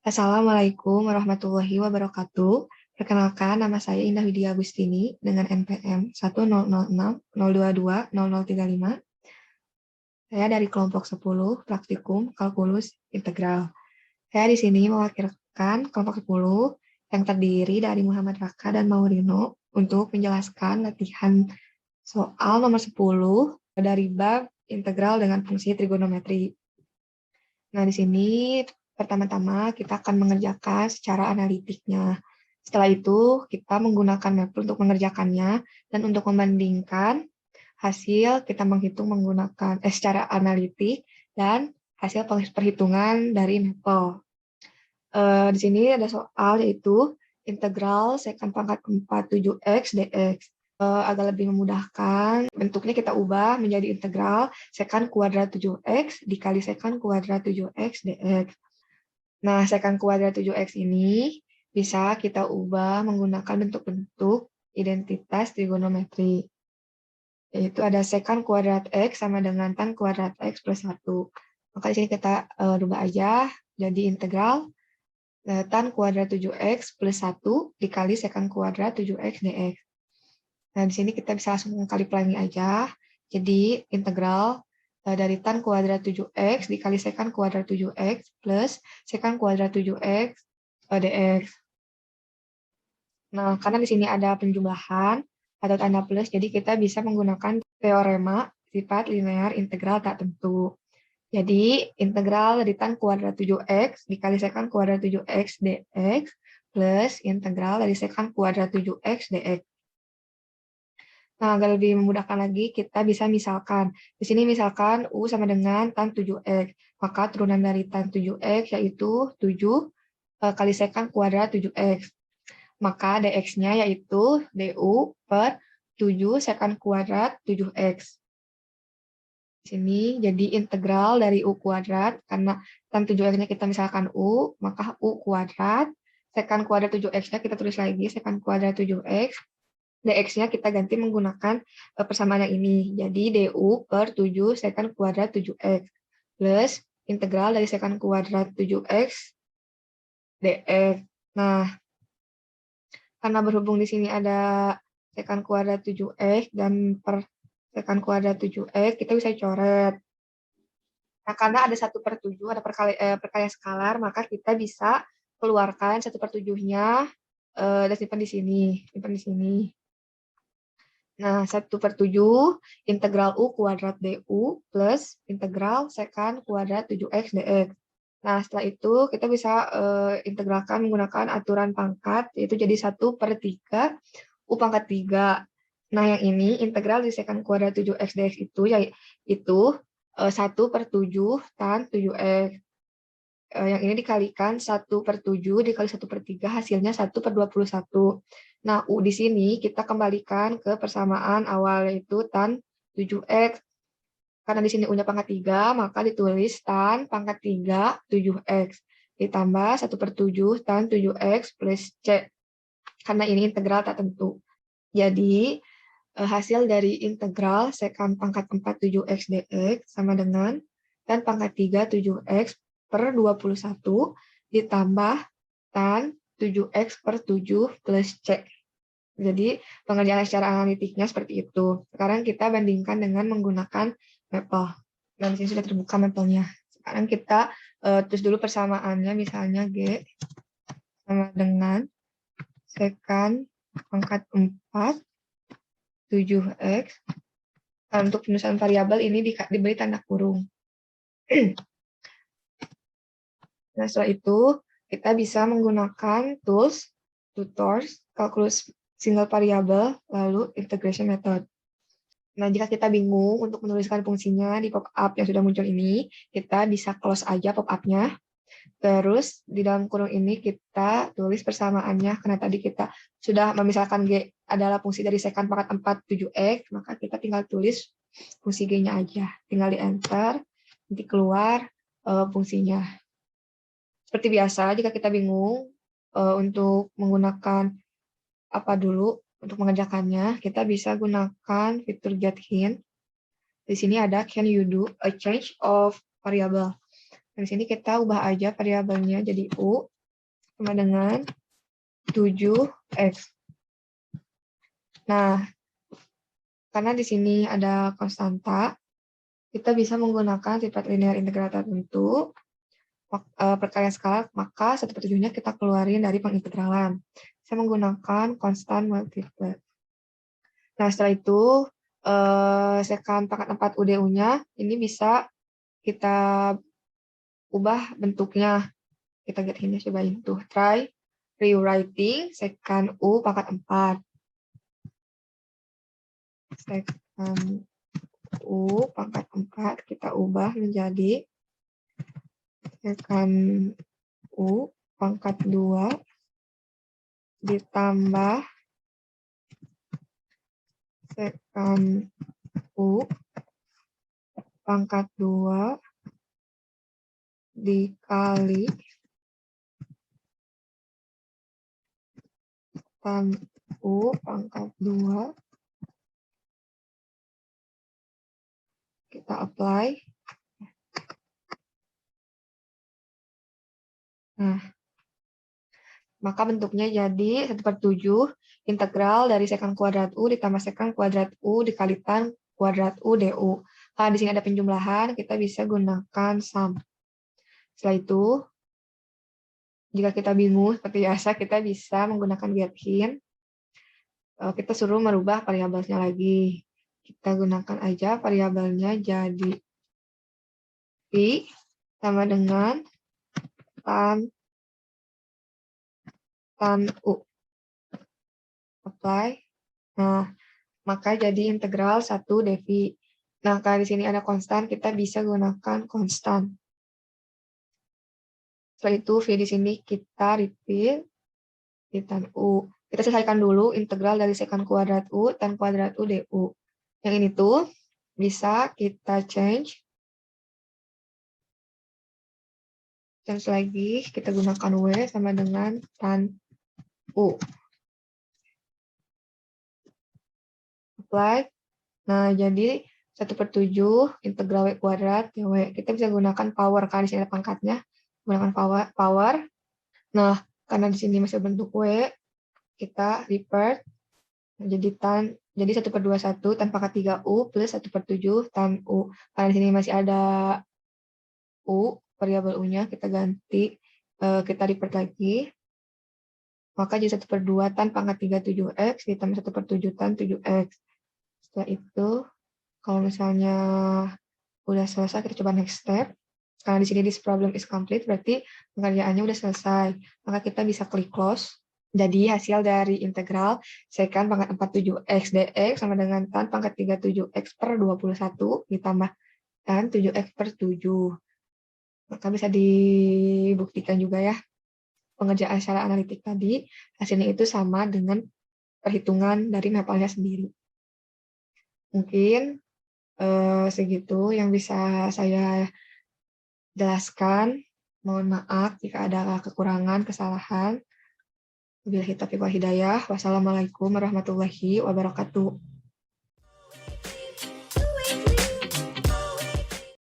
Assalamualaikum warahmatullahi wabarakatuh. Perkenalkan, nama saya Indah Widya Agustini dengan NPM 10060220035. Saya dari kelompok 10 Praktikum Kalkulus Integral. Saya di sini mewakilkan kelompok 10 yang terdiri dari Muhammad Raka dan Maurino untuk menjelaskan latihan soal nomor 10 dari bab integral dengan fungsi trigonometri. Nah, di sini pertama-tama kita akan mengerjakan secara analitiknya. Setelah itu, kita menggunakan mapel untuk mengerjakannya, dan untuk membandingkan hasil, kita menghitung menggunakan secara analitik dan hasil perhitungan dari mapel. Di sini ada soal yaitu integral sekant pangkat 4 7x dx. Agak lebih memudahkan, bentuknya kita ubah menjadi integral sekant kuadrat 7x dikali sekant kuadrat 7x dx. Nah, sekant kuadrat 7x ini bisa kita ubah menggunakan bentuk-bentuk identitas trigonometri. Yaitu ada sekant kuadrat x sama dengan tan kuadrat x plus 1. Maka di sini kita rubah aja jadi integral tan kuadrat 7x plus 1 dikali sekant kuadrat 7x dx. Nah, di sini kita bisa langsung kali pelangi aja. Jadi, integral dari tan kuadrat 7x dikali sekant kuadrat 7x plus sekant kuadrat 7x dx. Nah, karena di sini ada penjumlahan atau tanda plus, jadi kita bisa menggunakan teorema sifat linear integral tak tentu. Jadi, integral dari tan kuadrat 7x dikali sekant kuadrat 7x dx plus integral dari sekant kuadrat 7x dx. Nah, agar lebih memudahkan lagi, kita bisa misalkan. Di sini misalkan U sama dengan tan 7x. Maka turunan dari tan 7x yaitu 7 kali sekant kuadrat 7x. Maka dx-nya yaitu du per 7 sekant kuadrat 7x. Di sini jadi integral dari U kuadrat, karena tan 7x-nya kita misalkan U, maka U kuadrat. Sekant kuadrat 7x-nya kita tulis lagi, sekant kuadrat 7x. dx-nya kita ganti menggunakan persamaan yang ini. Jadi du per 7 sekant kuadrat 7x plus integral dari sekant kuadrat 7x dx. Nah, karena berhubung di sini ada sekant kuadrat 7x dan per sekant kuadrat 7x, kita bisa coret. Nah, karena ada 1/7, ada perkalian skalar, maka kita bisa keluarkan 1/7-nya dan simpan di sini. Simpan di sini. Nah, 1/7 integral U kuadrat du plus integral sekant kuadrat 7x dx. Nah, setelah itu kita bisa integralkan menggunakan aturan pangkat, yaitu jadi 1/3 U pangkat 3. Nah, yang ini integral di sekant kuadrat 7x dx itu yaitu 1/7 tan 7x. Yang ini dikalikan 1/7 dikali 1/3 hasilnya 1/21. Nah, U di sini kita kembalikan ke persamaan awal yaitu tan 7x. Karena di sini U-nya pangkat 3, maka ditulis tan pangkat 3 7x. Ditambah 1/7 tan 7x plus C. Karena ini integral tak tentu. Jadi, hasil dari integral sekant pangkat 4 7x dx sama dengan tan pangkat 3 7x per 21 ditambah tan 7x per 7 plus C. Jadi, pengerjaan secara analitiknya seperti itu. Sekarang kita bandingkan dengan menggunakan mapel. Dan di sini sudah terbuka mapelnya. Sekarang kita tulis dulu persamaannya, misalnya G sama dengan sekant pangkat 4 7x. Nah, untuk penulisan variabel ini diberi tanda kurung. Nah, setelah itu kita bisa menggunakan tutors, calculus single variable, lalu integration method. Nah, jika kita bingung untuk menuliskan fungsinya di pop-up yang sudah muncul ini, kita bisa close aja pop-up-nya. Terus di dalam kurung ini kita tulis persamaannya, karena tadi kita sudah memisahkan G adalah fungsi dari sekant pangkat 4 7x, maka kita tinggal tulis fungsi G-nya aja. Tinggal di-enter, nanti keluar fungsinya. Seperti biasa, jika kita bingung untuk menggunakan apa dulu untuk mengerjakannya, kita bisa gunakan fitur get hint. Di sini ada can you do a change of variable. Di sini kita ubah aja variabelnya jadi U sama dengan 7X. Nah, karena di sini ada konstanta, kita bisa menggunakan sifat linear integral tertentu, perkalian skala, maka 1/7-nya kita keluarin dari pengintegralan. Saya menggunakan konstan multiplet. Nah, setelah itu, sekant pangkat 4 UDU-nya, ini bisa kita ubah bentuknya. Kita get ini, cobain tuh. Try rewriting sekant U pangkat 4. Sekant U pangkat 4 kita ubah menjadi sekant U pangkat 2 ditambah sekant U pangkat 2 dikali sekant U pangkat 2. Kita apply. Nah, maka bentuknya jadi 1/7 integral dari sekant kuadrat U ditambah sekant kuadrat U dikali tan kuadrat U du. Kalau di sini ada penjumlahan, kita bisa gunakan sum. Setelah itu, jika kita bingung seperti biasa, kita bisa menggunakan get hint. Kita suruh merubah variabelnya lagi. Kita gunakan aja variabelnya jadi I sama dengan tan U. Apply. Nah, maka jadi integral 1 dv. Nah, kalau di sini ada konstan, kita bisa gunakan konstan. Setelah itu, V di sini kita repeat di tan U. Kita selesaikan dulu integral dari sekant kuadrat U tan kuadrat U du. Yang ini tuh bisa kita change. Change lagi, kita gunakan W sama dengan tan U. Apply. Nah, jadi 1/7 integral W kuadrat ya W. Kita bisa gunakan power, karena di sini ada pangkatnya. Gunakan power. Nah, karena di sini masih bentuk W, kita revert. Jadi 1/21 tan pangkat 3U plus 1/7 tan U. Karena di sini masih ada U, variabel U-nya, kita ganti, kita revert lagi. Maka jadi 1/2 tan pangkat 37X ditambah 1/7 tan 7X. Setelah itu, kalau misalnya udah selesai, kita coba next step. Karena di sini this problem is complete, berarti pengerjaannya udah selesai. Maka kita bisa klik close. Jadi hasil dari integral sekant pangkat 47x dx sama dengan tan pangkat 37x per 21 ditambah tan 7x per 7. Maka bisa dibuktikan juga ya, pengerjaan secara analitik tadi, hasilnya itu sama dengan perhitungan dari mapelnya sendiri. Mungkin segitu yang bisa saya jelaskan. Mohon maaf jika ada kekurangan, kesalahan. Wabillahi taufiq wal hidayah. Wassalamualaikum warahmatullahi wabarakatuh.